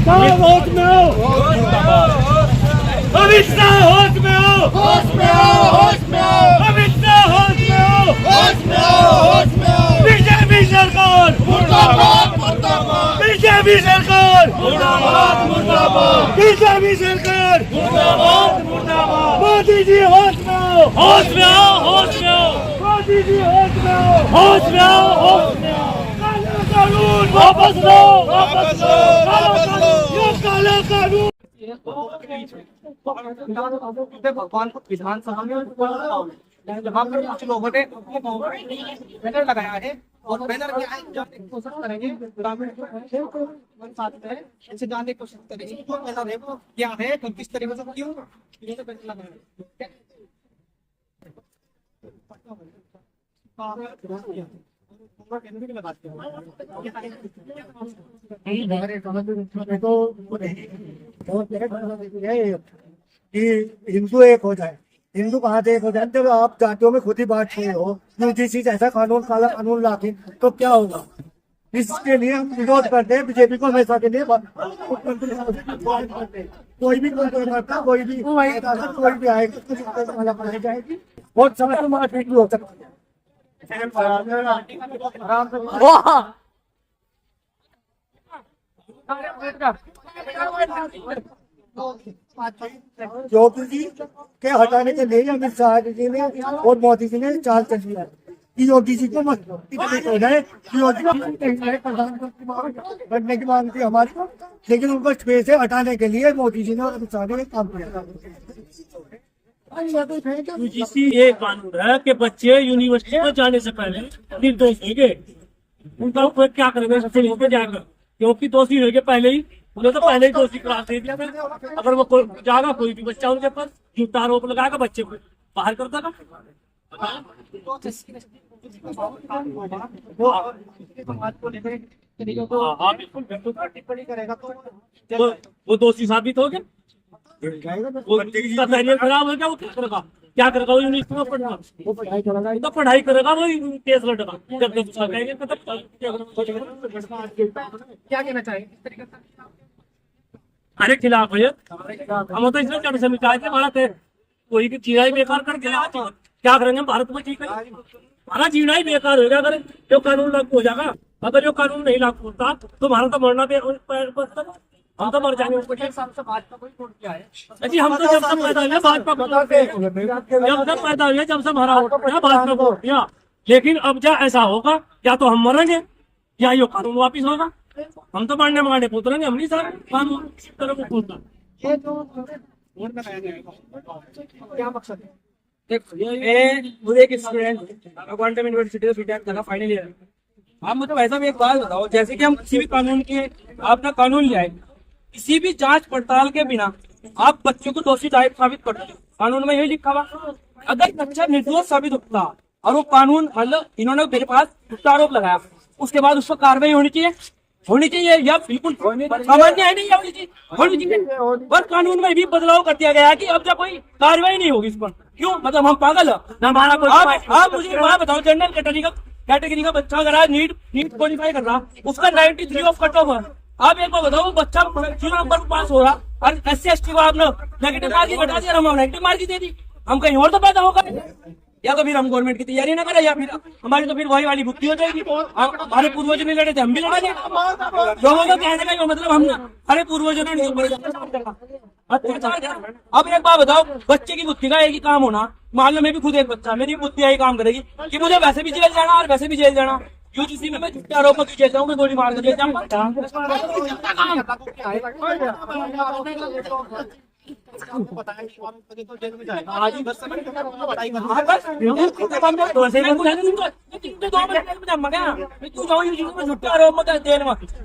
साहब होश में हो, अमित शाह होश में हो, होश में आओ, होश में आओ, अमित शाह होश में हो, होश में आओ, होश में आओ। बीजेपी सरकार मुर्दाबाद, मुर्दाबाद, बीजेपी सरकार मुर्दाबाद, मुर्दाबाद, बीजेपी सरकार मुर्दाबाद, मुर्दाबाद। मोदी जी होश में हो, होश में आओ, होश में आओ, मोदी जी होश में हो, होश में आओ, होश में आओ। काला कानून वापस लो, वापस लो, वापस लो। ये काला कानून भगवान को विधानसभा में जहाँ पर कुछ लोगों ने बैनर लगाया है और बैनर क्या है कोशिश करेंगे ग्रामीण इनसे जानने की कोशिश करेंगे बैनर है वो क्या है तो किस तरीके से क्यों ये बैनर लगाया कि हिंदू एक हो जाए। हिंदू कहाँ से एक हो जाए जब आप जातियों में खुद ही बांट रहे हो। यूजीसी जैसा कानून, काला कानून लाके तो क्या होगा? इसके लिए हम विरोध करते हैं। बीजेपी को हमेशा के लिए कोई भी कंट्रोल करता, कोई भी आएगा तो जाएगी बहुत समय तो मारपीट भी हो सकती है। योगी जी के हटाने के लिए अमित शाह जी ने और मोदी जी ने चाल चली है कि योगी जी को मत हो जाए। योगी प्रधानमंत्री बनने की मांग थी हमारी, लेकिन उनको स्पेस से हटाने के लिए मोदी जी ने और अमित शाह ने काम किया। यूजीसी ये कानून है कि बच्चे यूनिवर्सिटी में जाने से पहले निर्दोष होंगे, उनका उपयोग क्या करेंगे सबसे होकर जाकर, क्योंकि दोषी होंगे पहले ही, उन्हें तो पहले ही दोषी करार दे दिया। अगर वो जाएगा कोई भी बच्चा उनके पास झूठा आरोप लगाएगा, बच्चे को बाहर कर देगा। वो दोषी साबित हो गया, उसका करियर खराब हो गया, वो क्या करेगा? क्या करेगा? वो यूनिवर्सिटी में पढ़ना, तो पढ़ाई करेगा, वो केस लड़ेगा। जब तक उसका कहेंगे क्या कहना चाहेंगे? अरे खिलाफ है हम तो इसमें चढ़ से मिटाए थे। हमारा कोई भी चीज बेकार कर दिया, क्या करेंगे भारत में? ठीक है, हमारा जीना ही बेकार हो गया अगर जो कानून लागू हो जाएगा। अगर जो कानून नहीं लागू होता तो हमारा तो मरना भी, हम तो मर जाएंगे। भाजपा को वोट किया है जी, हम तो जब से पैदा हुए भाजपा को, जब से पैदा हुए जब से हमारा वोट किया भाजपा को किया। लेकिन अब क्या ऐसा होगा, या तो हम मरेंगे या ये कानून वापिस होगा। हम तो मरने मारने पूछेंगे, हम नहीं सर कानून किसी तरह को पूछता। ये जो वोट लगाया गया क्या मकसद है? देखो मुझे एक स्टूडेंट क्वांटम यूनिवर्सिटी से बीटेक का फाइनल ईयर। आप मुझे वैसा भी एक बात बताओ, जैसे कि हम किसी भी कानून के आपका कानून ले आए, किसी भी जांच पड़ताल के बिना आप बच्चों को दोषी साबित कर दो। कानून में यही लिखा हुआ, अगर बच्चा निर्दोष साबित होता और वो कानून मतलब इन्होंने मेरे पास झूठा आरोप लगाया, उसके बाद उस पर कार्रवाई होनी चाहिए या बिल्कुल सामान्य है नहीं होनी चाहिए। पर कानून में भी बदलाव कर दिया गया है कि अब जब कोई कार्रवाई नहीं होगी इस पर। क्यों? मतलब हम पागल है? आप मुझे बात बताओ, जनरल कैटेगरी का बच्चा अगर आज नीट क्वालिफाई कर रहा, उसका 93 ऑफ कट ऑफ है। आप एक बार बताओ, बच्चा नंबर पास हो रहा और SC/ST को आपने नेगेटिव मार्किंग हटा दिया, हम नेगेटिव मार्किंग दे दी, हम कहीं और तो पैदा होगा। या तो फिर हम गवर्नमेंट की तैयारी ना करें, या फिर हमारी तो फिर वही वाली बुद्धि हो जाएगी। हमारे पूर्वजों ने लड़े थे, हम भी लड़ेंगे। लोगों का कहने का ये मतलब हम अरे पूर्वजों ने अब एक बात बताओ, बच्चे की बुद्धि का एक ही काम होना, मान लो मैं भी खुद एक बच्चा, मेरी बुद्धि यही काम करेगी कि मुझे वैसे भी जेल जाना और वैसे भी जेल जाना। यूजीसी में मैं झूठे आरोप में जेल जाऊँ, मैं गोली मार कर जेल जाऊँ।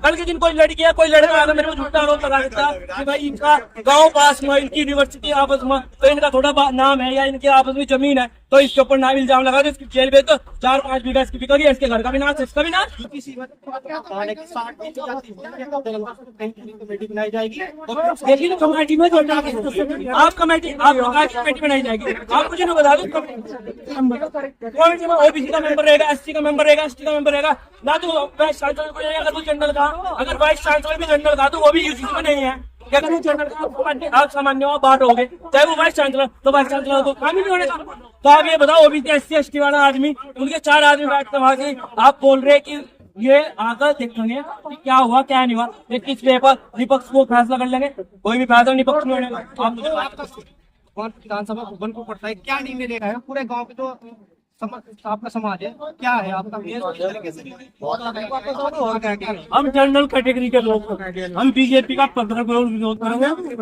कल के दिन कोई लड़की है, कोई लड़का मेरे को झूठा आरोप लगा देता कि भाई इनका गांव पास में, इनकी यूनिवर्सिटी आपस में, तो इनका थोड़ा नाम है या इनके आपस में जमीन है, तो इसके ऊपर नाम इल्जाम लगा दो, इसकी जेल भेज दो, 4-5 बीघा इसकी बिकेगी, इसके घर का भी नाश, इसका भी नाश। कमेटी बनाई जाएगी। देखिए तो कमेटी में जोड़ना आप कमेटी बनाई जाएगी, आप मुझे ना बता दो कमेटी में ओबीसी का मेंबर रहेगा, एससी का मेंबर रहेगा, एसटी का मेंबर रहेगा ना, तो वाइस चांसलर को जाएगा, अगर वो जनरल का, अगर वाइस चांसलर भी जनरल का तो वो भी यूजीसी में नहीं है। क्या अगर वो जनरल का आप सामान्य बाहर हो गए, चाहे वो वाइस चांसलर, तो वाइस चांसलर को काम ही नहीं होने का। तो आप ये बताओ ओबीसी एससी एसटी वाला आदमी, उनके 4 आदमी बैठते वहां से, आप बोल रहे कि ये आकर देखेंगे कि क्या हुआ क्या नहीं हुआ, ये किस पेपर विपक्ष को फैसला कर लेंगे, कोई भी फैसला निपक्ष में होने का। विधानसभा भवन को पड़ता है, क्या निर्णय लेगा है पूरे गांव के जो आपका समाज है, क्या है आपका हम जनरल कैटेगरी के लोग हैं। हम बीजेपी का प्रखर विरोध करेंगे।